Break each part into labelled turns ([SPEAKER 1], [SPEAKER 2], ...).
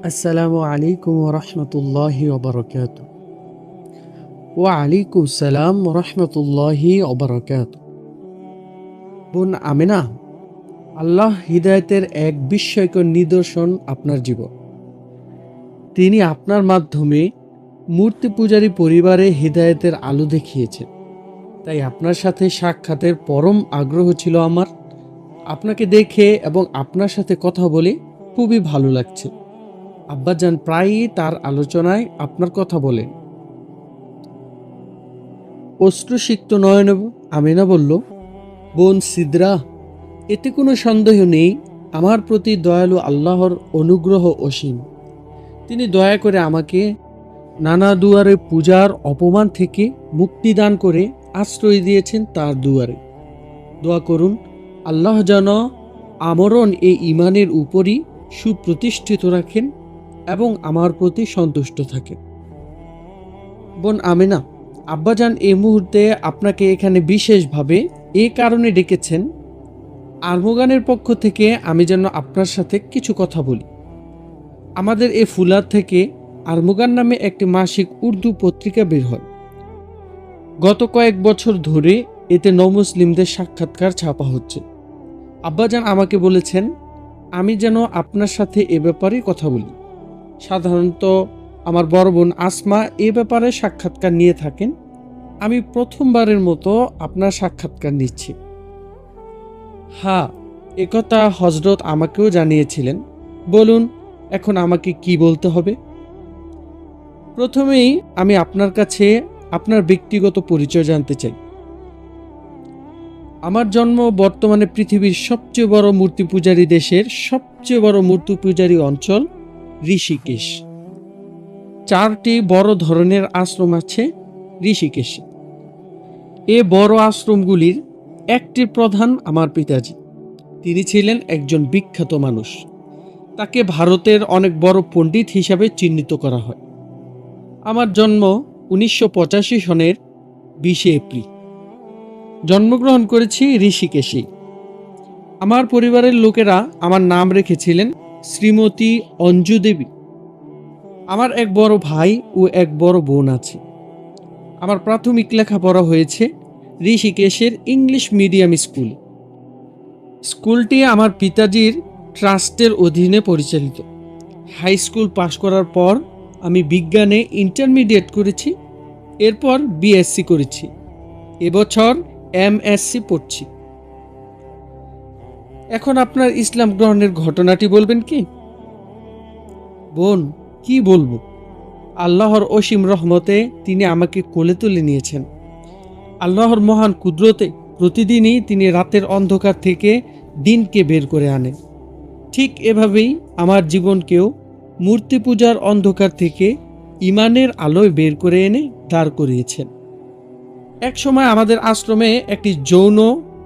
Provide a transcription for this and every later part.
[SPEAKER 1] আসসালামু আলাইকুম রহমতুল্লাহি ওবরকাত। ওয়ালাইকুম সালাম রহমতুল্লাহি ওবরকাত। বোন আমেনা, আল্লাহ হিদায়তের এক বিস্ময়কর নিদর্শন আপনার জীবন। তিনি আপনার মাধ্যমে মূর্তি পূজারী পরিবারে হিদায়তের আলো দেখিয়েছেন। তাই আপনার সাথে সাক্ষাতের পরম আগ্রহ ছিল আমার। আপনাকে দেখে এবং আপনার সাথে কথা বলে খুবই ভালো লাগছে। আব্বাজান প্রায়ই তার আলোচনায় আপনার কথা বলেন। অশ্রুসিক্ত নয়নে আমেনা বলল, বোন সিদরা, এতে কোনো সন্দেহ নেই আমার প্রতি দয়ালু আল্লাহর অনুগ্রহ অসীম। তিনি দয়া করে আমাকে নানা দুয়ারে পূজার অপমান থেকে মুক্তি দান করে আশ্রয় দিয়েছেন তার দুয়ারে। দোয়া করুন আল্লাহ যেন আমরণ এই ইমানের উপরই সুপ্রতিষ্ঠিত রাখেন এবং আমার প্রতি সন্তুষ্ট থাকেন। বোন আমেনা, আব্বাজান এই মুহূর্তে আপনাকে এখানে বিশেষভাবে এই কারণে ডেকেছেন, আর্মগানের পক্ষ থেকে আমি যেন আপনার সাথে কিছু কথা বলি। আমাদের এই ফুলার থেকে আর্মগান নামে একটি মাসিক উর্দু পত্রিকা বের হয়। গত কয়েক বছর ধরে এতে নমুসলিমদের সাক্ষাৎকার ছাপা হচ্ছে। আব্বাজান আমাকে বলেছেন আমি যেন আপনার সাথে এ ব্যাপারে কথা বলি। সাধারণত আমার বড় বোন আসমা এ ব্যাপারে সাক্ষাৎকার নিয়ে থাকেন। আমি প্রথমবারের মতো আপনার সাক্ষাৎকার নিচ্ছি। হ্যাঁ, একথা হযরত আমাকেও জানিয়েছিলেন। বলুন এখন আমাকে কি বলতে হবে? প্রথমেই আমি আপনার কাছে আপনার ব্যক্তিগত পরিচয় জানতে চাই। আমার জন্ম বর্তমানে পৃথিবীর সবচেয়ে বড় মূর্তি পূজারী দেশের সবচেয়ে বড় মূর্তি পূজারী অঞ্চল ঋষিকেশ। 4টি বড় ধরনের আশ্রম আছে ঋষিকেশে। এ বড় আশ্রমগুলির একটির প্রধান আমার পিতাজি। তিনি ছিলেন একজন বিখ্যাত মানুষ। তাকে ভারতের অনেক বড় পণ্ডিত হিসাবে চিহ্নিত করা হয়। আমার জন্ম 1985 সনের 20 এপ্রিল। জন্মগ্রহণ করেছি ঋষিকেশে। আমার পরিবারের লোকেরা আমার নাম রেখেছিলেন শ্রীমতী অঞ্জু দেবী। আমার এক বড় ভাই ও এক বড় বোন আছে। আমার প্রাথমিক লেখাপড়া হয়েছে ঋষিকেশের ইংলিশ মিডিয়াম স্কুল। স্কুলটি আমার পিতাজির ট্রাস্টের অধীনে পরিচালিত। হাই স্কুল পাশ করার পর আমি বিজ্ঞানে ইন্টারমিডিয়েট করেছি, এরপর বিএসসি করেছি। এবছর এমএসসি পড়ছি। এখন আপনার ইসলাম গ্রহণের ঘটনাটি বলবেন কি? বোন, কি বলবো? আল্লাহর অসীম রহমতে তিনি আমাকে কোলে তুলে নিয়েছেন। আল্লাহর মহান কুদরতে প্রতিদিনই তিনি রাতের অন্ধকার থেকে দিনকে বের করে আনেন। ঠিক এভাবেই আমার জীবনকেও মূর্তি পূজার অন্ধকার থেকে ইমানের আলোয় বের করে এনে দাঁড় করিয়েছেন। এক সময় আমাদের আশ্রমে একটি যৌন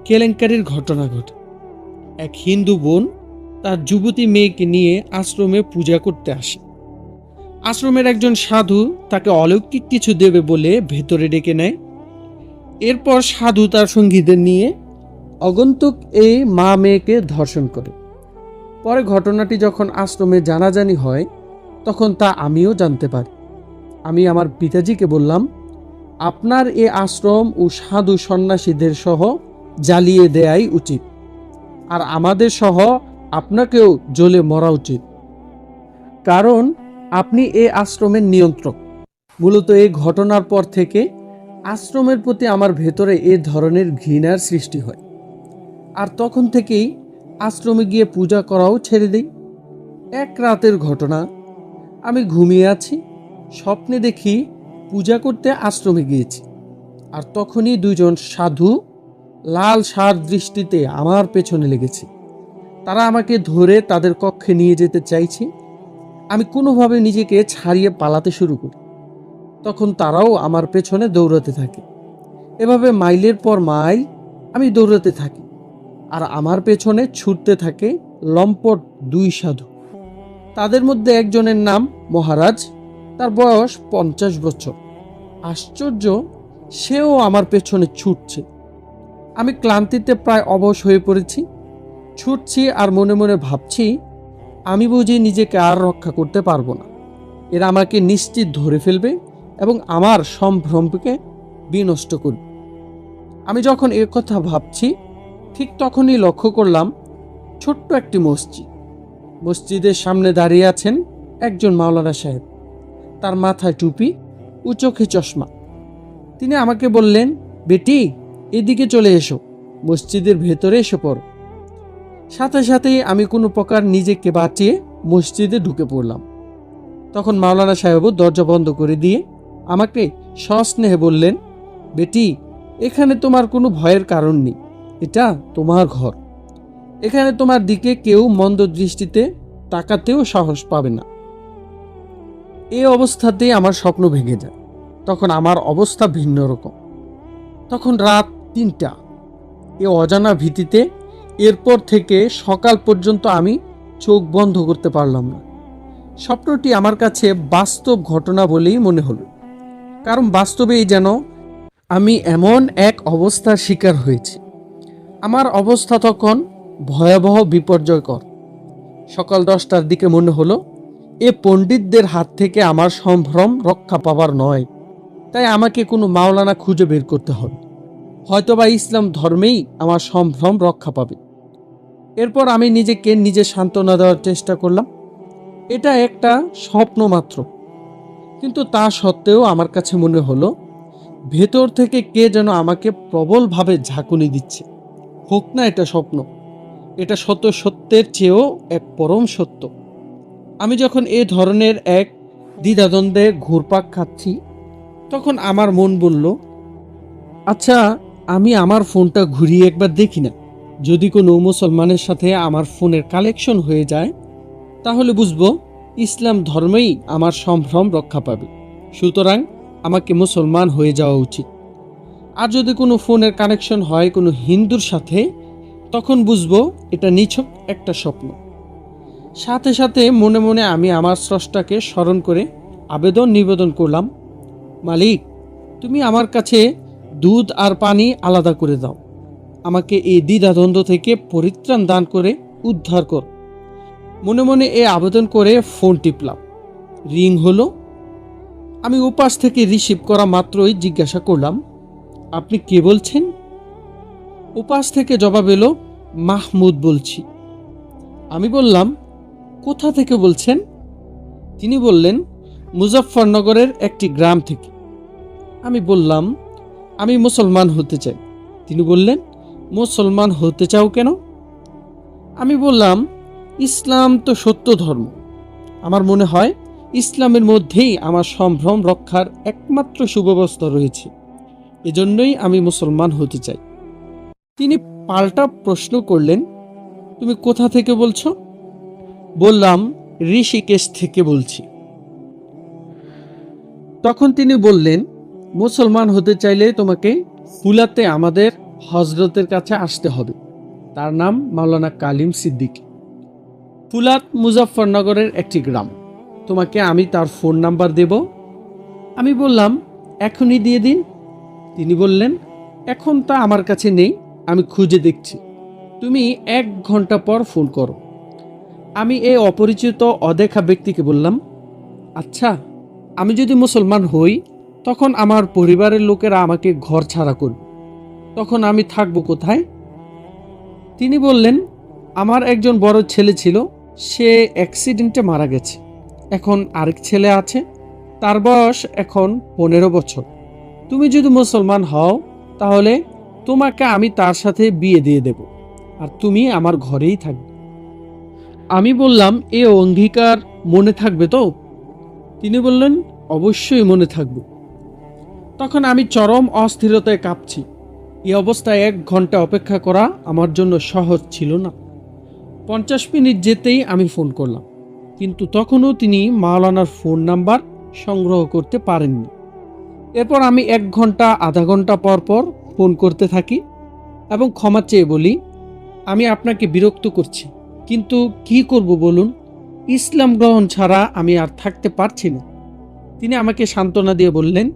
[SPEAKER 1] কেলেঙ্কারির ঘটনা ঘটে। এক হিন্দু বোন তার যুবতী মেয়েকে নিয়ে আশ্রমে পূজা করতে আসে। আশ্রমের একজন সাধু তাকে অলৌকিক কিছু দেবে বলে ভেতরে ডেকে নেয়। এরপর সাধু তার সঙ্গীদের নিয়ে আগন্তুক এই মা মেয়েকে ধর্ষণ করে। পরে ঘটনাটি যখন আশ্রমে জানাজানি হয় তখন তা আমিও জানতে পারি। আমি আমার পিতাজিকে বললাম, আপনার এ আশ্রম ও সাধু সন্ন্যাসীদের সহ জ্বালিয়ে দেয়াই উচিত, আর আমাদের সহ আপনাকেও জ্বলে মরা উচিত, কারণ আপনি এ আশ্রমের নিয়ন্ত্রক। মূলত এই ঘটনার পর থেকে আশ্রমের প্রতি আমার ভেতরে এ ধরনের ঘৃণার সৃষ্টি হয়, আর তখন থেকেই আশ্রমে গিয়ে পূজা করাও ছেড়ে দিই। এক রাতের ঘটনা, আমি ঘুমিয়ে আছি, স্বপ্নে দেখি পূজা করতে আশ্রমে গিয়েছি, আর তখনই দুইজন সাধু লাল সার দৃষ্টিতে আমার পেছনে লেগেছে। তারা আমাকে ধরে তাদের কক্ষে নিয়ে যেতে চাইছে। আমি কোনোভাবে নিজেকে ছাড়িয়ে পালাতে শুরু করি। তখন তারাও আমার পেছনে দৌড়াতে থাকে। এভাবে মাইলের পর মাইল আমি দৌড়াতে থাকি, আর আমার পেছনে ছুটতে থাকে লম্পট 2 সাধু। তাদের মধ্যে একজনের নাম মহারাজ, তার বয়স 50 বছর। আশ্চর্য, সেও আমার পেছনে ছুটছে। আমি ক্লান্তিতে প্রায় অবশ হয়ে পড়েছি। ছুটছি আর মনে মনে ভাবছি, আমি বুঝি নিজেকে আর রক্ষা করতে পারবো না, এরা আমাকে নিশ্চিত ধরে ফেলবে এবং আমার সম্ভ্রমকে বিনষ্ট করবে। আমি যখন এ কথা ভাবছি, ঠিক তখনই লক্ষ্য করলাম ছোট্ট একটি মসজিদ। মসজিদের সামনে দাঁড়িয়ে আছেন একজন মাওলানা সাহেব। তার মাথায় টুপি ও চোখে চশমা। তিনি আমাকে বললেন, বেটি, এদিকে চলে এসো, মসজিদের ভেতরে এসে পড়ো। সাথে সাথেই আমি কোনো প্রকার নিজেকে বাঁচিয়ে মসজিদে ঢুকে পড়লাম। তখন মাওলানা সাহেবও দরজা বন্ধ করে দিয়ে আমাকে সস্নেহে বললেন, বেটি, এখানে তোমার কোনো ভয়ের কারণ নেই, এটা তোমার ঘর। এখানে তোমার দিকে কেউ মন্দ দৃষ্টিতে তাকাতেও সাহস পাবে না। এই অবস্থাতেই আমার স্বপ্ন ভেঙে যায়। তখন আমার অবস্থা ভিন্ন রকম। তখন রাত ৩টা। এ অজানা ভীতিতে এরপর থেকে সকাল পর্যন্ত আমি চোখ বন্ধ করতে পারলাম না। স্বপ্নটি আমার কাছে বাস্তব ঘটনা বলেই মনে হলো, কারণ বাস্তবেই যেন আমি এমন এক অবস্থার শিকার হয়েছি। আমার অবস্থা তখন ভয়াবহ বিপর্যয়কর। সকাল 10টার দিকে মনে হলো এ পণ্ডিতদের হাত থেকে আমার সম্ভ্রম রক্ষা পাবার নয়, তাই আমাকে কোনো মাওলানা খুঁজে বের করতে হবে, হয়তোবা ইসলাম ধর্মেই আমার সম্ভ্রম রক্ষা পাবে। এরপর আমি নিজে সান্ত্বনা দেওয়ার চেষ্টা করলাম, এটা একটা স্বপ্ন মাত্র। কিন্তু তা সত্ত্বেও আমার কাছে মনে হলো ভেতর থেকে কে যেন আমাকে প্রবলভাবে ঝাঁকুনি দিচ্ছে। হোক না এটা স্বপ্ন, এটা সত্যের চেয়েও এক পরম সত্য। আমি যখন এ ধরনের এক দ্বিধাদ্বন্দ্বে ঘুরপাক খাচ্ছি, তখন আমার মন বলল, আচ্ছা, আমি আমার ফোনটা ঘুরিয়ে একবার দেখি না। যদি কোনো মুসলমানের সাথে আমার ফোনের কালেকশন হয়ে যায়, তাহলে বুঝবো ইসলাম ধর্মেই আমার সম্ভ্রম রক্ষা পাবে। সুতরাং আমাকে মুসলমান হয়ে যাওয়া উচিত। আর যদি কোনো ফোনের কানেকশন হয় কোনো হিন্দুর সাথে, তখন বুঝবো এটা নিছক একটা স্বপ্ন। সাথে সাথে মনে মনে আমি আমার স্রষ্টাকে স্মরণ করে নিবেদন করলাম, মালিক, তুমি আমার কাছে দুধ আর পানি আলাদা করে দাও। আমাকে এই দ্বিধাদ্বন্দ্ব থেকে পরিত্রাণ দান করে উদ্ধার কর। মনে মনে এ আবেদন করে ফোন টিপলাম। রিং হলো। আমি উপাস থেকে রিসিভ করা মাত্রই জিজ্ঞাসা করলাম, আপনি কে বলছেন? উপাস থেকে জবাব এলো, মাহমুদ বলছি। আমি বললাম, কোথা থেকে বলছেন? তিনি বললেন, মুজফ্ফরনগরের একটি গ্রাম থেকে। আমি বললাম, আমি মুসলমান হতে চাই। তিনি বললেন, মুসলমান হতে চাও কেন? আমি বললাম, ইসলাম তো সত্য ধর্ম। আমার মনে হয় ইসলামের মধ্যেই আমার সম্ভ্রম রক্ষার একমাত্র সুব্যবস্থা রয়েছে, এজন্যই আমি মুসলমান হতে চাই। তিনি পাল্টা প্রশ্ন করলেন, তুমি কোথা থেকে বলছো? বললাম, ঋষিকেশ থেকে বলছি। তখন তিনি বললেন, মুসলমান হতে চাইলে তোমাকে ফুলাতে আমাদের হজরতের কাছে আসতে হবে। তার নাম মাওলানা কালিম সিদ্দিকী। ফুলাত মুজফ্ফরনগরের একটি গ্রাম। তোমাকে আমি তার ফোন নাম্বার দেব। আমি বললাম, এখনই দিয়ে দিন। তিনি বললেন, এখন তা আমার কাছে নেই, আমি খুঁজে দেখছি, তুমি 1 ঘন্টা পর ফোন করো। আমি এই অপরিচিত অদেখা ব্যক্তিকে বললাম, আচ্ছা, আমি যদি মুসলমান হই, তখন আমার পরিবারের লোকেরা আমাকে ঘর ছাড়া করবে, তখন আমি থাকবো কোথায়? তিনি বললেন, আমার একজন বড় ছেলে ছিল, সে অ্যাক্সিডেন্টে মারা গেছে। এখন আরেক ছেলে আছে, তার বয়স এখন 15 বছর। তুমি যদি মুসলমান হও, তাহলে তোমাকে আমি তার সাথে বিয়ে দিয়ে দেব, আর তুমি আমার ঘরেই থাকবে। আমি বললাম, এ অঙ্গীকার মনে থাকবে তো? তিনি বললেন, অবশ্যই মনে থাকবে। তখন আমি চরম অস্থিরতায় কাঁপছি। এই অবস্থায় 1 ঘন্টা অপেক্ষা করা আমার জন্য সহজ ছিল না। 50 মিনিট যেতেই আমি ফোন করলাম, কিন্তু তখনও তিনি মাওলানার ফোন নাম্বার সংগ্রহ করতে পারেননি। এরপর আমি 1 ঘন্টা আধা ঘন্টা পর পর ফোন করতে থাকি এবং ক্ষমা চেয়ে বলি, আমি আপনাকে বিরক্ত করছি, কিন্তু কি করব বলুন, ইসলাম গ্রহণ ছাড়া আমি আর থাকতে পারছি না। তিনি আমাকে সান্ত্বনা দিয়ে বললেন,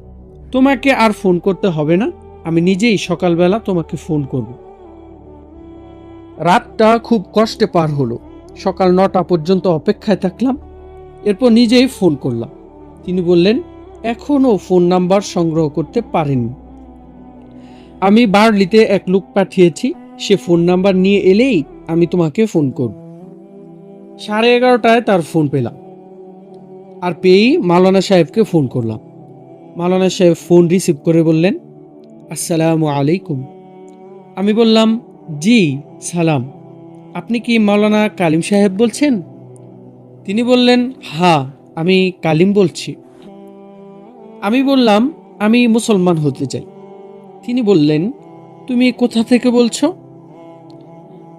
[SPEAKER 1] তোমাকে আর ফোন করতে হবে না, আমি নিজেই সকালবেলা তোমাকে ফোন করব। রাতটা খুব কষ্টে পার হলো। সকাল 9টা পর্যন্ত অপেক্ষায় থাকলাম। এরপর নিজেই ফোন করলাম। তিনি বললেন এখনও ফোন নাম্বার সংগ্রহ করতে পারেননি। আমি বার্লিতে এক লোক পাঠিয়েছি, সে ফোন নাম্বার নিয়ে এলেই আমি তোমাকে ফোন করব। 11:30টায় তার ফোন পেলাম, আর পেয়েই মাওলানা সাহেবকে ফোন করলাম। মাওলানা সাহেব ফোন রিসিভ করে বললেন, আসসালামু আলাইকুম। আমি বললাম, জি সালাম, আপনি কি মাওলানা কালিম সাহেব বলছেন? তিনি বললেন, হ্যাঁ আমি কালিম বলছি। আমি বললাম, আমি মুসলমান হতে চাই। তিনি বললেন, তুমি কোথা থেকে বলছো?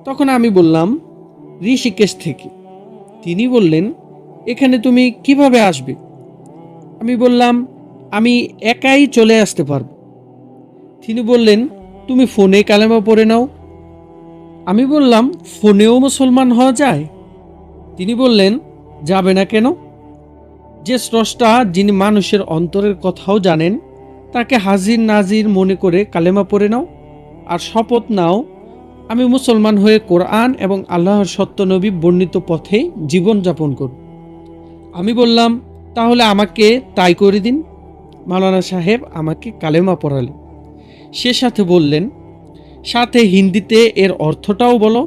[SPEAKER 1] তখন আমি বললাম, ঋষিকেশ থেকে। তিনি বললেন, এখানে তুমি কিভাবে আসবে? আমি বললাম, আমি একাই চলে আসতে পারবো। তিনি বললেন, তুমি ফোনে কালেমা পড়ে নাও। আমি বললাম, ফোনেও মুসলমান হওয়া যায়? তিনি বললেন, যাবে না কেন? যে স্রষ্টা, যিনি মানুষের অন্তরের কথাও জানেন, তাকে হাজির নাজির মনে করে কালেমা পড়ে নাও, আর শপথ নাও আমি মুসলমান হয়ে কোরআন এবং আল্লাহর সত্য নবী বর্ণিত পথে জীবনযাপন করব। আমি বললাম, তাহলে আমাকে তাই করে দিন। মাওলানা সাহেব আমাকে কালেমা পড়ালেন। সে সাথে বললেন, সাথে হিন্দিতে এর অর্থটাও বলো।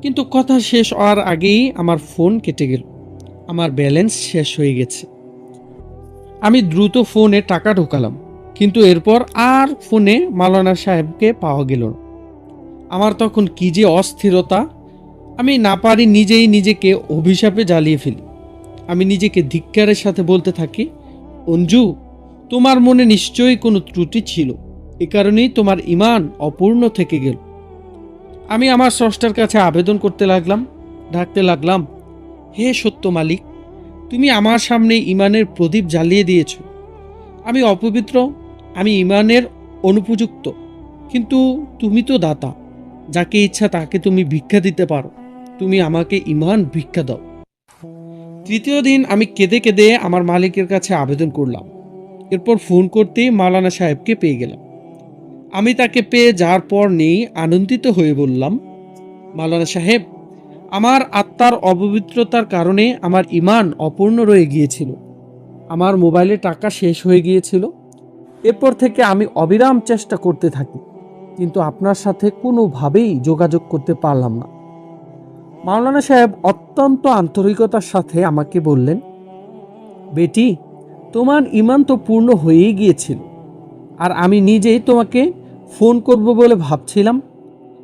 [SPEAKER 1] কিন্তু কথা শেষ হওয়ার আগেই আমার ফোন কেটে গেল। আমার ব্যালেন্স শেষ হয়ে গেছে। আমি দ্রুত ফোনে টাকা ঢোকালাম, কিন্তু এরপর আর ফোনে মাওলানা সাহেবকে পাওয়া গেল না। আমার তখন কি যে অস্থিরতা! আমি না পারি নিজেই নিজেকে অভিশাপে জ্বালিয়ে ফেলি। আমি নিজেকে ধিক্কারের সাথে বলতে থাকি, অঞ্জু, তোমার মনে নিশ্চয়ই কোনো ত্রুটি ছিল, এ কারণেই তোমার ঈমান অপূর্ণ থেকে গেল। আমি আমার স্রষ্টার কাছে আবেদন করতে লাগলাম, ডাকতে লাগলাম, হে সত্য মালিক, তুমি আমার সামনে ঈমানের প্রদীপ জ্বালিয়ে দিয়েছ। আমি অপবিত্র, আমি ঈমানের অনুপযুক্ত, কিন্তু তুমি তো দাতা, যাকে ইচ্ছা তাকে তুমি ভিক্ষা দিতে পারো। তুমি আমাকে ঈমান ভিক্ষা দাও। তৃতীয় দিন আমি কেঁদে কেঁদে আমার মালিকের কাছে আবেদন করলাম। এরপর ফোন করতেই মাওলানা সাহেবকে পেয়ে গেলাম। আমি তাকে পেয়ে যাওয়ার পর নেই আনন্দিত হয়ে বললাম, মাওলানা সাহেব, আমার আত্মার অপবিত্রতার কারণে আমার ঈমান অপূর্ণ রয়ে গিয়েছিল। আমার মোবাইলে টাকা শেষ হয়ে গিয়েছিল। এরপর থেকে আমি অবিরাম চেষ্টা করতে থাকি, কিন্তু আপনার সাথে কোনোভাবেই যোগাযোগ করতে পারলাম না। মাওলানা সাহেব অত্যন্ত আন্তরিকতার সাথে আমাকে বললেন, বেটি, তোমার ঈমান তো পূর্ণ হয়েই গিয়েছিল, আর আমি নিজেই তোমাকে ফোন করব বলে ভাবছিলাম,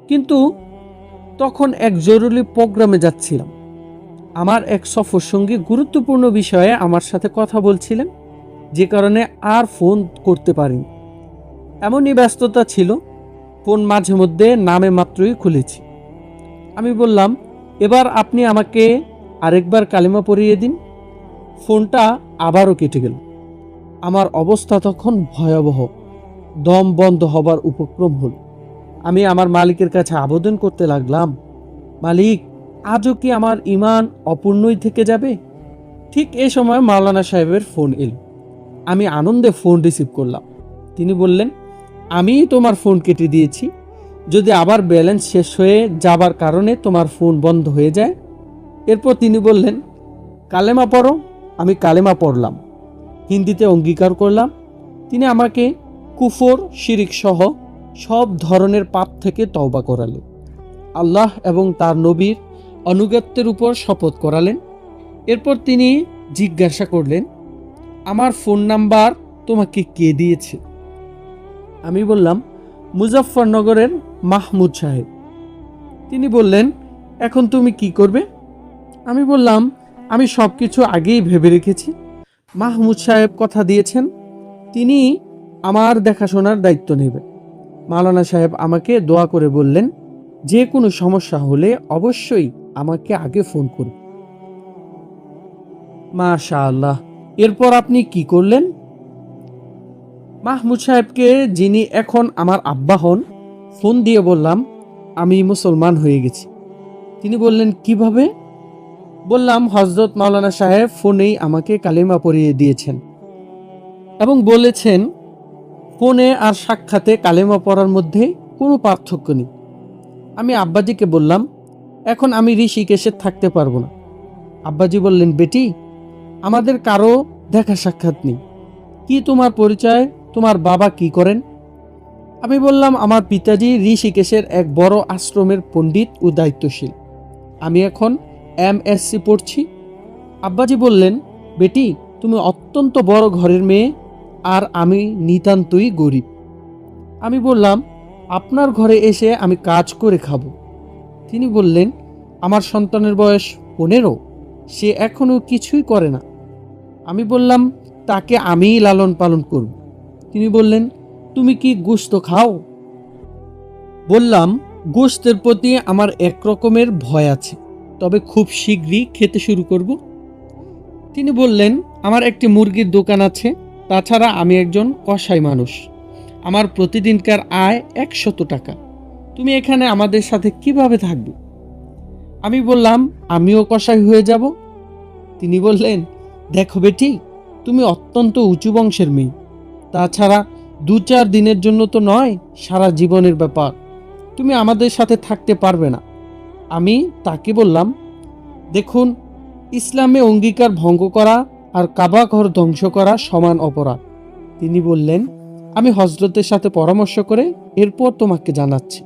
[SPEAKER 1] কিন্তু তখন এক জরুরি প্রোগ্রামে যাচ্ছিলাম। আমার এক সফর সঙ্গী গুরুত্বপূর্ণ বিষয়ে আমার সাথে কথা বলছিলেন, যে কারণে আর ফোন করতে পারিনি। এমনই ব্যস্ততা ছিল, ফোন মাঝে মধ্যে নামে মাত্রই খুলেছি। আমি বললাম, এবার আপনি আমাকে আরেকবার কালিমা পড়িয়ে দিন। ফোনটা আবারও কেটে গেল। আমার অবস্থা তখন ভয়াবহ, দম বন্ধ হবার উপক্রম হল। আমি আমার মালিকের কাছে আবেদন করতে লাগলাম, মালিক, আজও কি আমার ঈমান অপূর্ণই থেকে যাবে? ঠিক এ সময় মাওলানা সাহেবের ফোন এল। আমি আনন্দে ফোন রিসিভ করলাম। তিনি বললেন, আমি তোমার ফোন কেটে দিয়েছি, যদি আবার ব্যালেন্স শেষ হয়ে যাবার কারণে তোমার ফোন বন্ধ হয়ে যায়। এরপর তিনি বললেন, কালেমা পড়ো। আমি কালেমা পড়লাম, হিন্দিতে অঙ্গীকার করলাম। তিনি আমাকে কুফর শিরিক সহ সব ধরনের পাপ থেকে তওবা করালেন। আল্লাহ এবং তার নবীর আনুগত্যের উপর শপথ করালেন। এরপর তিনি জিজ্ঞাসা করলেন, আমার ফোন নাম্বার তোমাকে কে দিয়েছে? আমি বললাম, মুজফফরনগরের মাহমুদ সাহেব। তিনি বললেন, এখন তুমি কি করবে? আমি বললাম, আমি সব কিছু আগেই ভেবে রেখেছি। মাহমুদ সাহেব কথা দিয়েছেন, তিনি আমার দেখাশোনার দায়িত্ব নেবেন। মাওলানা সাহেব আমাকে দোয়া করে বললেন, যে কোনো সমস্যা হলে অবশ্যই আমাকে আগে ফোন করুন। মাশাআল্লাহ। এরপর আপনি কি করলেন? মাহমুদ সাহেবকে, যিনি এখন আমার আব্বা হন, ফোন দিয়ে বললাম, আমি মুসলমান হয়ে গেছি। তিনি বললেন, কিভাবে? বললাম, হজরত মাওলানা সাহেব ফোনেই আমাকে কালিমা পড়িয়ে দিয়েছেন এবং বলেছেন, ফোনে আর সাক্ষাতে কালিমা পড়ার মধ্যে কোনো পার্থক্য নেই। আমি আব্বাজিকে বললাম, এখন আমি ঋষিকেশে থাকতে পারবো না। আব্বাজি বললেন, বেটি, আমাদের কারো দেখা সাক্ষাৎ নেই। কি তোমার পরিচয়? তোমার বাবা কি করেন? আমি বললাম, আমার পিতাজি ঋষিকেশের এক বড় আশ্রমের পণ্ডিত ও দায়িত্বশীল। আমি এখন MSc পড়ছি। আব্বাজি বললেন, বেটি, তুমি অত্যন্ত বড় ঘরের মেয়ে, আর আমি নিতান্তই গরিব। আমি বললাম, আপনার ঘরে এসে আমি কাজ করে খাবো। তিনি বললেন, আমার সন্তানের বয়স 15, সে এখনো কিছুই করে না। আমি বললাম, তাকে আমিই লালন পালন করব। তিনি বললেন, তুমি কি গোশত খাও? বললাম, গোশতের প্রতি আমার একরকমের ভয় আছে, তবে খুব শীঘ্রই খেতে শুরু করব। তিনি বললেন, আমার একটি মুরগির দোকান আছে, তাছাড়া আমি একজন কসাই মানুষ। আমার প্রতিদিনকার আয় 100 টাকা। তুমি এখানে আমাদের সাথে কিভাবে থাকবে? আমি বললাম, আমিও কসাই হয়ে যাব। তিনি বললেন, দেখো বেটি, তুমি অত্যন্ত উঁচু বংশের মেয়ে, তাছাড়া 2-4 দিনের জন্য তো নয়, সারা জীবনের ব্যাপার। তুমি আমাদের সাথে থাকতে পারবে না। আমি তাকে বললাম, দেখুন, ইসলামে অঙ্গীকার ভঙ্গ করা আর কাবা ঘর ধ্বংস করা সমান অপরাধ। তিনি বললেন, আমি হযরতের সাথে পরামর্শ করে এরপর তোমাকে জানাচ্ছি।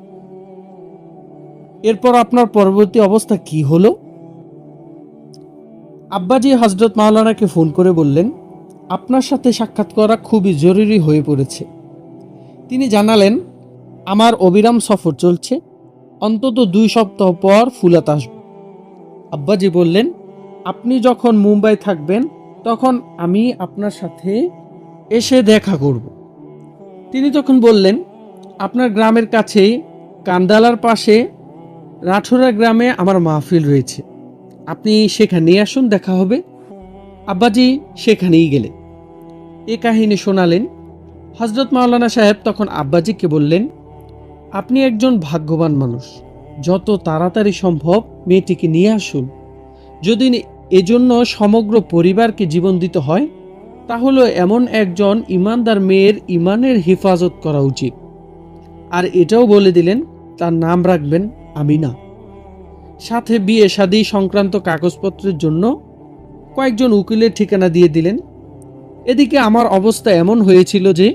[SPEAKER 1] এরপর আপনার পরবর্তী অবস্থা কি হলো? আব্বাজি হযরত মাওলানাকে ফোন করে বললেন, আপনার সাথে সাক্ষাৎ করা খুবই জরুরি হয়ে পড়েছে। তিনি জানালেন, আমার অবিরাম সফর চলছে, অন্তত 2 সপ্তাহ পর ফুলাত আসব। আব্বাজি বললেন, আপনি যখন মুম্বাই থাকবেন তখন আমি আপনার সাথে এসে দেখা করব। তিনি তখন বললেন, আপনার গ্রামের কাছেই কান্দালার পাশে রাঠোরা গ্রামে আমার মাহফিল রয়েছে, আপনি সেখানেই আসুন, দেখা হবে। আব্বাজি সেখানেই গেলেন। এ কাহিনী শোনালেন। হযরত মাওলানা সাহেব তখন আব্বাজিকে বললেন, আপনি একজন ভাগ্যবান মানুষ, যত তাড়াতাড়ি সম্ভব মেয়েটিকে নিয়ে আসুন। যদি এজন্য সমগ্র পরিবারকে জীবন দিতে হয়, তাহলে এমন একজন ইমানদার মেয়ের ইমানের হেফাজত করা উচিত। আর এটাও বলে দিলেন, তার নাম রাখবেন আমিনা। সাথে বিয়ে শাদী সংক্রান্ত কাগজপত্রের জন্য কয়েকজন উকিলের ঠিকানা দিয়ে দিলেন। এদিকে আমার অবস্থা এমন হয়েছিল যে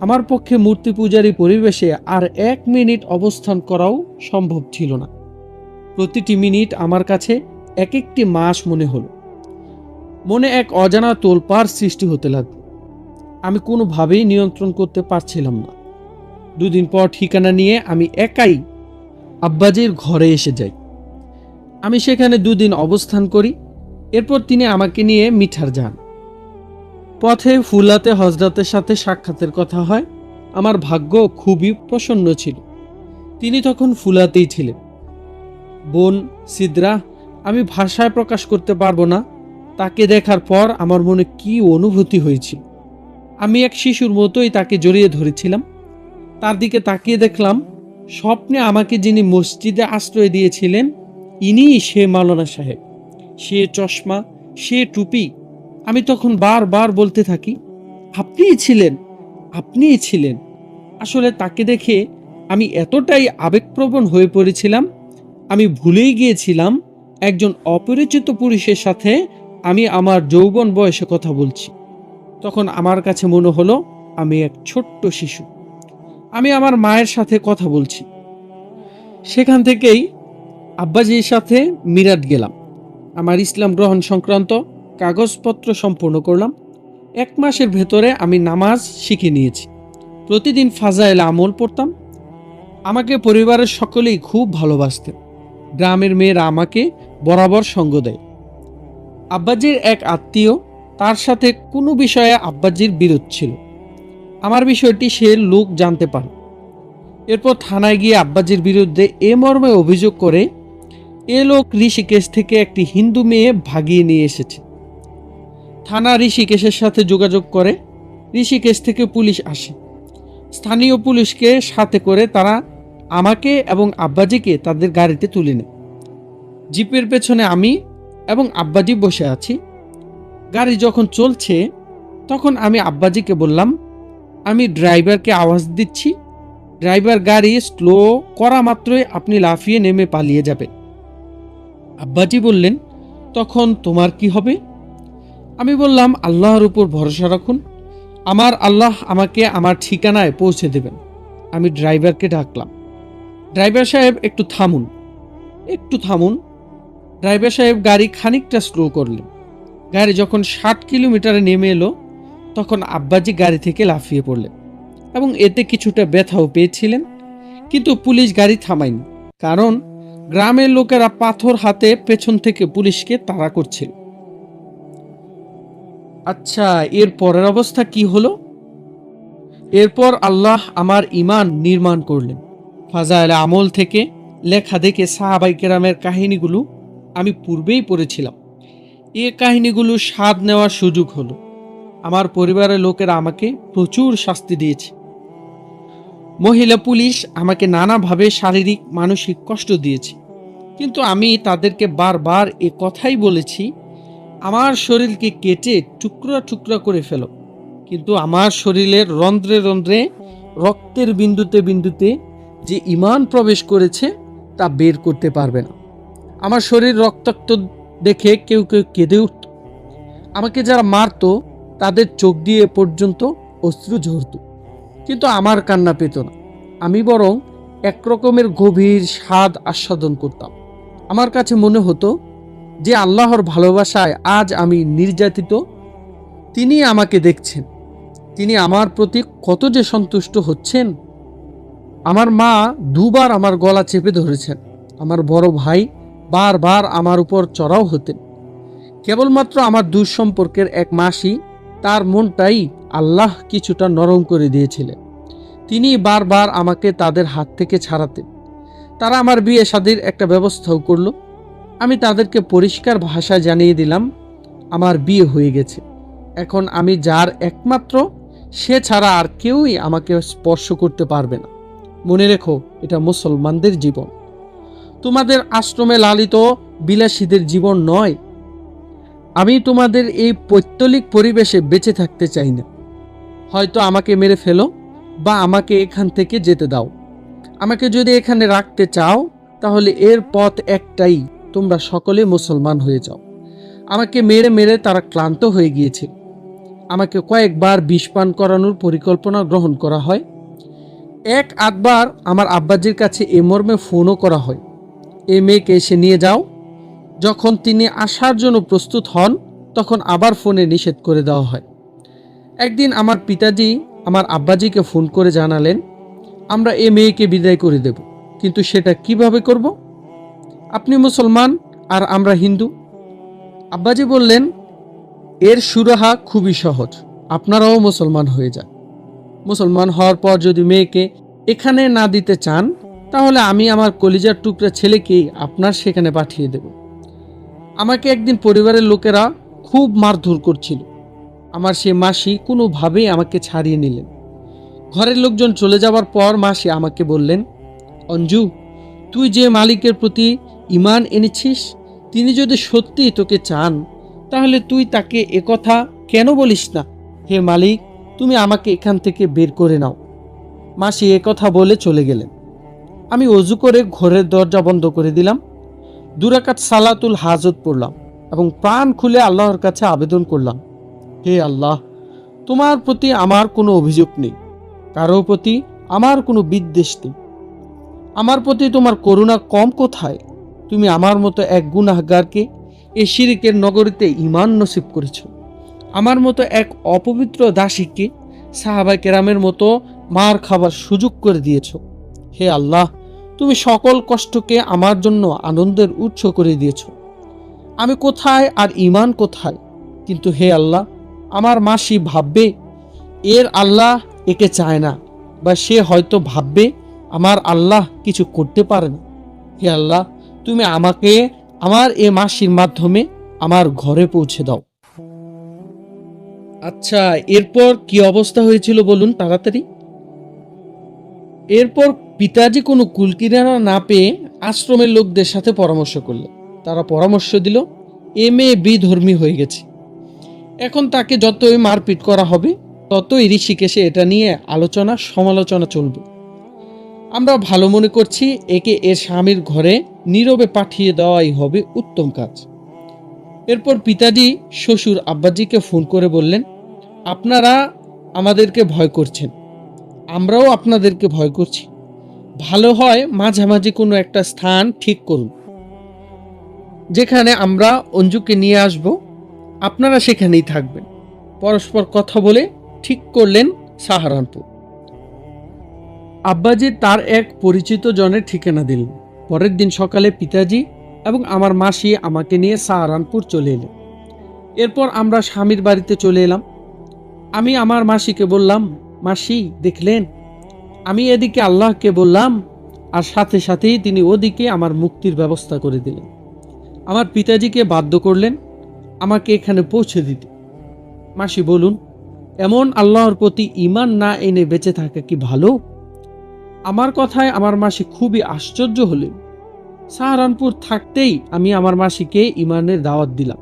[SPEAKER 1] আমার পক্ষে মূর্তি পূজারী পরিবেশে আর 1 মিনিট অবস্থান করাও সম্ভব ছিল না। প্রতিটি মিনিট আমার কাছে এক একটি মাস মনে হলো। মনে এক অজানা তোলপাড় সৃষ্টি হতে লাগলো। আমি কোনোভাবেই নিয়ন্ত্রণ করতে পারছিলাম না। 2 দিন পর ঠিকানা নিয়ে আমি একাই আব্বাজির ঘরে এসে যাই। আমি সেখানে 2 দিন অবস্থান করি। এরপর তিনি আমাকে নিয়ে মিঠার যান। পথে ফুলাতে হযরতের সাথে সাক্ষাতের কথা হয়। আমার ভাগ্য খুবই প্রসন্ন ছিল। তিনি তখন ফুলাতেই ছিলেন। বোন সিদরা, আমি ভাষায় প্রকাশ করতে পারবো না তাকে দেখার পর আমার মনে কি অনুভূতি হয়েছিল। আমি এক শিশুর মতোই তাকে জড়িয়ে ধরেছিলাম। তার দিকে তাকিয়ে দেখলাম, স্বপ্নে আমাকে যিনি মসজিদে আশ্রয় দিয়েছিলেন, ইনিই সে মাওলানা সাহেব। সে চশমা, সে টুপি। আমি তখন বারবার বলতে থাকি, আপনিই ছিলেন, আপনিই ছিলেন। আসলে তাকে দেখে আমি এতটাই আবেগপ্রবণ হয়ে পড়েছিলাম, আমি ভুলেই গিয়েছিলাম একজন অপরিচিত পুরুষের সাথে আমি আমার যৌবন বয়সে কথা বলছি। তখন আমার কাছে মনে হলো আমি এক ছোট্ট শিশু, আমি আমার মায়ের সাথে কথা বলছি। সেখান থেকেই আব্বাজির সাথে মিরাট গেলাম। আমার ইসলাম গ্রহণ সংক্রান্ত কাগজপত্র সম্পূর্ণ করলাম। 1 মাসের ভেতরে আমি নামাজ শিখে নিয়েছি। প্রতিদিন ফাজাইল আমল পড়তাম। আমাকে পরিবারের সকলেই খুব ভালোবাসতেন। গ্রামের মেয়েরা আমাকে বরাবর সঙ্গ দেয়। আব্বাজির এক আত্মীয়, তার সাথে কোনো বিষয়ে আব্বাজির বিরোধ ছিল। আমার বিষয়টি সে লোক জানতে পারে। এরপর থানায় গিয়ে আব্বাজির বিরুদ্ধে এ মর্মে অভিযোগ করে, এ লোক ঋষিকেশ থেকে একটি হিন্দু মেয়ে ভাগিয়ে নিয়ে এসেছে। থানা ঋষিকেশের সাথে যোগাযোগ করে। ঋষিকেশ থেকে পুলিশ আসে। স্থানীয় পুলিশকে সাথে করে তারা আমাকে এবং আব্বাজিকে তাদের গাড়িতে তুলে নেয়। জিপের পেছনে আমি এবং আব্বাজি বসে আছি। গাড়ি যখন চলছে তখন আমি আব্বাজিকে বললাম, আমি ড্রাইভারকে আওয়াজ দিচ্ছি, ড্রাইভার গাড়ি স্লো করা মাত্রই আপনি লাফিয়ে নেমে পালিয়ে যাবেন। আব্বাজি বললেন, তখন তোমার কি হবে? আমি বললাম, আল্লাহর উপর ভরসা রাখুন, আমার আল্লাহ আমাকে আমার ঠিকানায় পৌঁছে দেবেন। আমি ড্রাইভারকে ডাকলাম, ড্রাইভার সাহেব একটু থামুন, একটু থামুন। ড্রাইভার সাহেব গাড়ি খানিকটা স্লো করলেন। গাড়ি যখন 60 কিলোমিটারে নেমে এলো, তখন আব্বাজি গাড়ি থেকে লাফিয়ে পড়লেন এবং এতে কিছুটা ব্যথাও পেয়েছিলেন। কিন্তু পুলিশ গাড়ি থামায়নি, কারণ গ্রামের লোকেরা পাথর হাতে পেছন থেকে পুলিশকে তাড়া করছিল। আচ্ছা, এর পরের অবস্থা কি হলো? এরপর আল্লাহ আমার ঈমান নির্মাণ করলেন। ফাজাইল আমল থেকে লেখা দেখে সাহাবাই কেরামের কাহিনীগুলো আমি পূর্বেই পড়েছিলাম। এই কাহিনীগুলো স্বাদ নেওয়ার সুযোগ হলো। আমার পরিবারের লোকেরা আমাকে প্রচুর শাস্তি দিয়েছে। মহিলা পুলিশ আমাকে নানাভাবে শারীরিক মানসিক কষ্ট দিয়েছে, কিন্তু আমি তাদেরকে বারবার এ কথাই বলেছি, আমার শরীরকে কেটে টুকরা টুকরা করে ফেলো, কিন্তু আমার শরীরের রন্ধ্রে রন্ধ্রে রক্তের বিন্দুতে বিন্দুতে যে ঈমান প্রবেশ করেছে তা বের করতে পারবে না। আমার শরীর রক্তাক্ত দেখে কেউ কেউ কেঁদে উঠত। আমাকে যারা মারত তাদের চোখ দিয়ে পর্যন্ত অশ্রু ঝরত, কিন্তু আমার কান্না পেত না। আমি বরং একরকমের গভীর স্বাদ আস্বাদন করতাম। আমার কাছে মনে হতো যে আল্লাহর ভালোবাসায় আজ আমি নির্যাতিত, তিনি আমাকে দেখছেন, তিনি আমার প্রতি কত যে সন্তুষ্ট হচ্ছেন। আমার মা দুবার আমার গলা চেপে ধরেছেন। আমার বড় ভাই বারবার আমার উপর চড়াও হতেন। কেবলমাত্র আমার দূর সম্পর্কের এক মাসি, তার মনটাই আল্লাহ কিছুটা নরম করে দিয়েছিলেন। তিনি বারবার আমাকে তাদের হাত থেকে ছাড়াতেন। তারা আমার বিয়ে শাদীর একটা ব্যবস্থাও করলো। আমি তাদেরকে পরিষ্কার ভাষায় জানিয়ে দিলাম, আমার বিয়ে হয়ে গেছে। এখন আমি যার একমাত্র, সে ছাড়া আর কেউই আমাকে স্পর্শ করতে পারবে না। মনে রেখো, এটা মুসলমানদের জীবন, তোমাদের আশ্রমে লালিত বিলাসীদের জীবন নয়। আমি তোমাদের এই পৈত্তলিক পরিবেশে বেঁচে থাকতে চাই না। হয়তো আমাকে মেরে ফেলো বা আমাকে এখান থেকে যেতে দাও। আমাকে যদি এখানে রাখতে চাও, তাহলে এর পথ একটাই, তোমরা সকলে মুসলমান হয়ে যাও। আমাকে মেরে মেরে তারা ক্লান্ত হয়ে গিয়েছে। আমাকে কয়েকবার বিষ পান করানোর পরিকল্পনা গ্রহণ করা হয়। এক আধবার আমার আব্বাজির কাছে এ মর্মে ফোনও করা হয়, এই মেয়েকে এসে নিয়ে যাও। যখন তিনি আসার জন্য প্রস্তুত হন, তখন আবার ফোনে নিষেধ করে দেওয়া হয়। একদিন আমার পিতাজি আমার আব্বাজিকে ফোন করে জানালেন, আমরা এ মেয়েকে বিদায় করে দেব, কিন্তু সেটা কিভাবে করব? আপনি মুসলমান আর আমরা হিন্দু। আব্বাজি বললেন, এর সুরাহা খুবই সহজ, আপনারাও মুসলমান হয়ে যান। মুসলমান হওয়ার পর যদি মেয়েকে এখানে না দিতে চান, তাহলে আমি আমার কলিজার টুকরা ছেলেকেই আপনার সেখানে পাঠিয়ে দেব। আমাকে একদিন পরিবারের লোকেরা খুব মারধর করছিল। আমার সে মাসি কোনোভাবেই আমাকে ছাড়িয়ে নিলেন। ঘরের লোকজন চলে যাওয়ার পর মাসি আমাকে বললেন, অঞ্জু, তুই যে মালিকের প্রতি ঈমান এনেছিস, তিনি যদি সত্যি তোকে চান, তাহলে তুই তাকে একথা কেন বলিস না, হে মালিক, তুমি আমাকে এখান থেকে বের করে নাও। মাসি একথা বলে চলে গেলেন। আমি অজু করে ঘরের দরজা বন্ধ করে দিলাম, 2 রাকাত সালাতুল হাজত পড়লাম এবং প্রাণ খুলে আল্লাহর কাছে আবেদন করলাম, হে আল্লাহ, তোমার প্রতি আমার কোনো অভিযোগ নেই, কারো প্রতি আমার কোনো বিদ্বেষ নেই। আমার প্রতি তোমার করুণা কম কোথায়? তুমি আমার মতো এক গুনাহগারকে এই শিরিকের নগরীতে ঈমান নসিব করেছ। আমার মতো এক অপবিত্র দাসীকে সাহাবায়ে কেরামের মতো মার খাবার সুযোগ করে দিয়েছ। হে আল্লাহ, তুমি সকল কষ্টকে আমার জন্য আনন্দের উৎস করে দিয়েছ। আমি কোথায় আর ঈমান কোথায়? কিন্তু হে আল্লাহ, আমার মাসি ভাববে এর আল্লাহ একে চায় না, বা সে হয়তো ভাববে আমার আল্লাহ কিছু করতে পারে না। হে আল্লাহ, তুমি আমাকে আমার এ মাসির মাধ্যমে আমার ঘরে পৌঁছে দাও। আচ্ছা, এরপর কি অবস্থা হয়েছিল বলুন তাড়াতাড়ি। এরপর পিতাজি কোনো কুলকিনারা না পেয়ে আশ্রমের লোকদের সাথে পরামর্শ করলেন। তারা পরামর্শ দিল, এ মেয়ে বিধর্মী হয়ে গেছে, এখন তাকে যতই মারপিট করা হবে, ততই ঋষিকেশে এটা নিয়ে আলোচনা সমালোচনা চলবে। আমরা ভালো মনে করছি একে এর স্বামীর ঘরে নীরবে পাঠিয়ে দেওয়াই হবে উত্তম কাজ। এরপর পিতাজি শ্বশুর আব্বাজিকে ফোন করে বললেন, আপনারা আমাদেরকে ভয় করছেন, আমরাও আপনাদেরকে ভয় করছি। ভালো হয় মাঝামাঝি কোনো একটা স্থান ঠিক করুন, যেখানে আমরা অঞ্জুকে নিয়ে আসব, আপনারা সেখানেই থাকবেন। পরস্পর কথা বলে ঠিক করলেন সাহারানপুর। আব্বাজি তার এক পরিচিত জনের ঠিকানা দিলেন। পরের দিন সকালে পিতাজি এবং আমার মাসি আমাকে নিয়ে সাহারানপুর চলে এলেন। এরপর আমরা স্বামীর বাড়িতে চলে এলাম। আমি আমার মাসিকে বললাম, মাসি দেখলেন, আমি এদিকে আল্লাহকে বললাম, আর সাথে সাথেই তিনি ওদিকে আমার মুক্তির ব্যবস্থা করে দিলেন। আমার পিতাজিকে বাধ্য করলেন আমাকে এখানে পৌঁছে দিতে। মাসি বলুন, এমন আল্লাহর প্রতি ঈমান না এনে বেঁচে থাকা কি ভালো? আমার কথায় আমার মাসি খুবই আশ্চর্য হলেন। সাহারানপুর থাকতেই আমি আমার মাসিকে ঈমানের দাওয়াত দিলাম।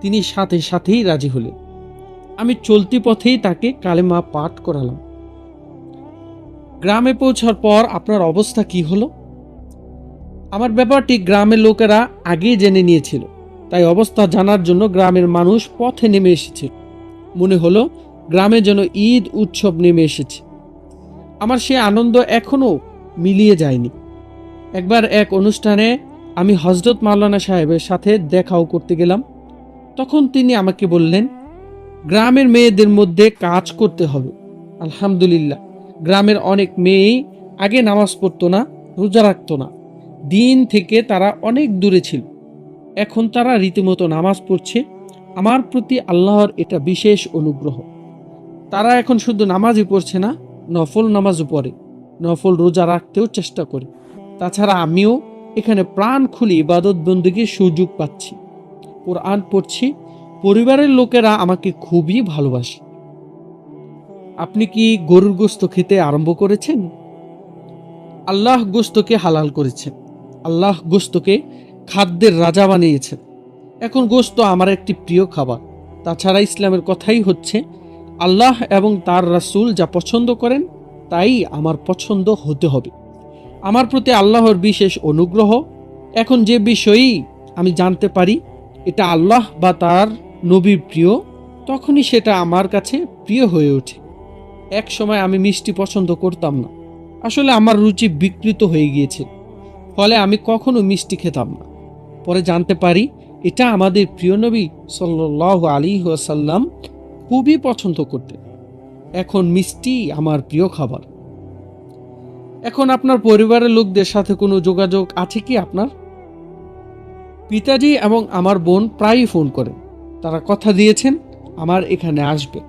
[SPEAKER 1] তিনি সাথে সাথেই রাজি হলেন। আমি চলতি পথেই তাকে কালেমা পাঠ করালাম। গ্রামে পৌঁছার পর আপনার অবস্থা কি হলো? আমার ব্যাপারটি গ্রামের লোকেরা আগেই জেনে নিয়েছিল, তাই অবস্থা জানার জন্য গ্রামের মানুষ পথে নেমে এসেছে। মনে হলো গ্রামে যেন ঈদ উৎসব নেমে এসেছে। আমার সে আনন্দ এখনো মিলিয়ে যায়নি। একবার এক অনুষ্ঠানে আমি হজরত মাওলানা সাহেবের সাথে দেখাও করতে গেলাম। তখন তিনি আমাকে বললেন, গ্রামের মেয়েদের মধ্যে কাজ করতে হবে। আলহামদুলিল্লাহ, গ্রামের অনেক মেয়েই আগে নামাজ পড়তো না, রোজা রাখতো না, দিন থেকে তারা অনেক দূরে ছিল। এখন তারা রীতিমতো নামাজ পড়ছে। আমার প্রতি আল্লাহর এটা বিশেষ অনুগ্রহ। তারা এখন শুধু নামাজই পড়ছে না, নফল নামাজও পড়ে, নফল রোজা রাখতেও চেষ্টা করে। তাছাড়া আমিও এখানে প্রাণ খুলে ইবাদত বন্দেগীর সুযোগ পাচ্ছি, কোরআন পড়ছি। পরিবারের লোকেরা আমাকে খুবই ভালোবাসে। আপনি কি গরুর গোশত খেতে আরম্ভ করেছেন? আল্লাহ গোশতকে হালাল করেছেন। আল্লাহ গোশতকে খাদ্যের রাজা বানিয়েছেন। এখন গোশত আমার একটি প্রিয় খাবার। তাছাড়া ইসলামের কথাই হচ্ছে, আল্লাহ এবং তার রাসূল যা পছন্দ করেন তাই আমার পছন্দ হতে হবে। আমার প্রতি আল্লাহর বিশেষ অনুগ্রহ। এখন যে বিষয়ই আমি জানতে পারি এটা আল্লাহ বা তার নবীর প্রিয়, তখনই সেটা আমার কাছে প্রিয় হয়ে ওঠে। এক সময় আমি মিষ্টি পছন্দ করতাম না। আসলে আমার রুচি বিকৃত হয়ে গিয়েছে, ফলে আমি কখনো মিষ্টি খেতাম না। পরে জানতে পারি এটা আমাদের প্রিয় নবী সাল্লাল্লাহু আলাইহি ওয়াসাল্লাম খুবই পছন্দ করতেন। এখন মিষ্টি আমার প্রিয় খাবার। এখন আপনার পরিবারের লোকদের সাথে কোনো যোগাযোগ আছে কি আপনার? পিতাজি এবং আমার বোন প্রায়ই ফোন করেন। তারা কথা দিয়েছেন আমার এখানে আসবে।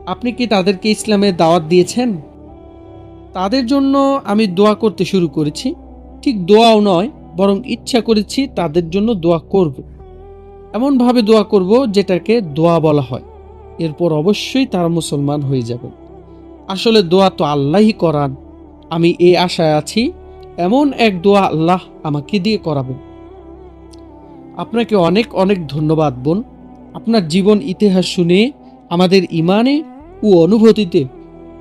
[SPEAKER 1] আপনি কি তাদেরকে ইসলামের দাওয়াত দিয়েছেন? তাদের জন্য আমি দোয়া করতে শুরু করেছি। ঠিক দোয়াও নয়, বরং ইচ্ছা করেছি তাদের জন্য দোয়া করব। এমনভাবে দোয়া করব যেটাকে দোয়া বলা হয়। এরপর অবশ্যই তারা মুসলমান হয়ে যাবেন। আসলে দোয়া তো আল্লাহই করান। আমি এই আশায় আছি এমন এক দোয়া আল্লাহ আমাকে দিয়ে করাবেন। আপনাকে অনেক অনেক ধন্যবাদ বোন। আপনার জীবন ইতিহাস শুনে আমাদের ইমানে ও অনুভূতিতে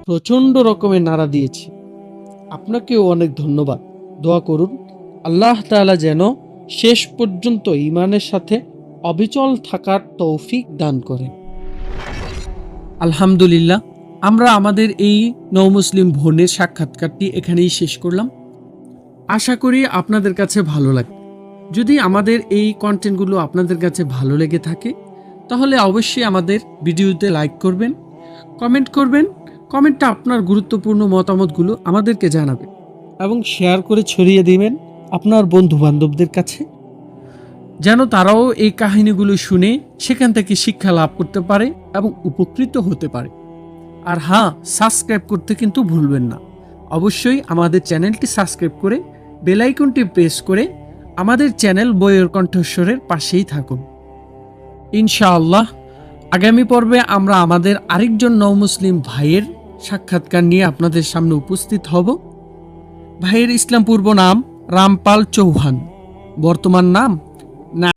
[SPEAKER 1] প্রচণ্ড রকমের নাড়া দিয়েছে। আপনাকেও অনেক ধন্যবাদ। দোয়া করুন আল্লাহ তাআলা যেন শেষ পর্যন্ত ইমানের সাথে অবিচল থাকার তৌফিক দান করেন। আলহামদুলিল্লাহ, আমরা আমাদের এই নও-মুসলিম বোনের সাক্ষাৎকারটি এখানেই শেষ করলাম। আশা করি আপনাদের কাছে ভালো লাগবে। যদি আমাদের এই কন্টেন্টগুলো আপনাদের কাছে ভালো লেগে থাকে তাহলে অবশ্যই আমাদের ভিডিওতে লাইক করবেন, কমেন্ট করবেন। কমেন্টে আপনার গুরুত্বপূর্ণ মতামতগুলো আমাদেরকে জানাবেন এবং শেয়ার করে ছড়িয়ে দিবেন আপনার বন্ধু বান্ধবদের কাছে, যেন তারাও এই কাহিনীগুলো শুনে সেখান থেকে শিক্ষা লাভ করতে পারে এবং উপকৃত হতে পারে। আর হ্যাঁ, সাবস্ক্রাইব করতে কিন্তু ভুলবেন না। অবশ্যই আমাদের চ্যানেলটি সাবস্ক্রাইব করে বেল আইকনটি প্রেস করে আমাদের চ্যানেল বইয়ের কণ্ঠস্বরের পাশেই থাকুন। ইনশাআল্লাহ আগামী পর্বে আমরা আমাদের আরেকজন নও-মুসলিম ভাইয়ের সাক্ষাৎকার নিয়ে আপনাদের সামনে উপস্থিত হব। ভাইয়ের ইসলাম পূর্ব নাম রামপাল চৌহান, বর্তমান নাম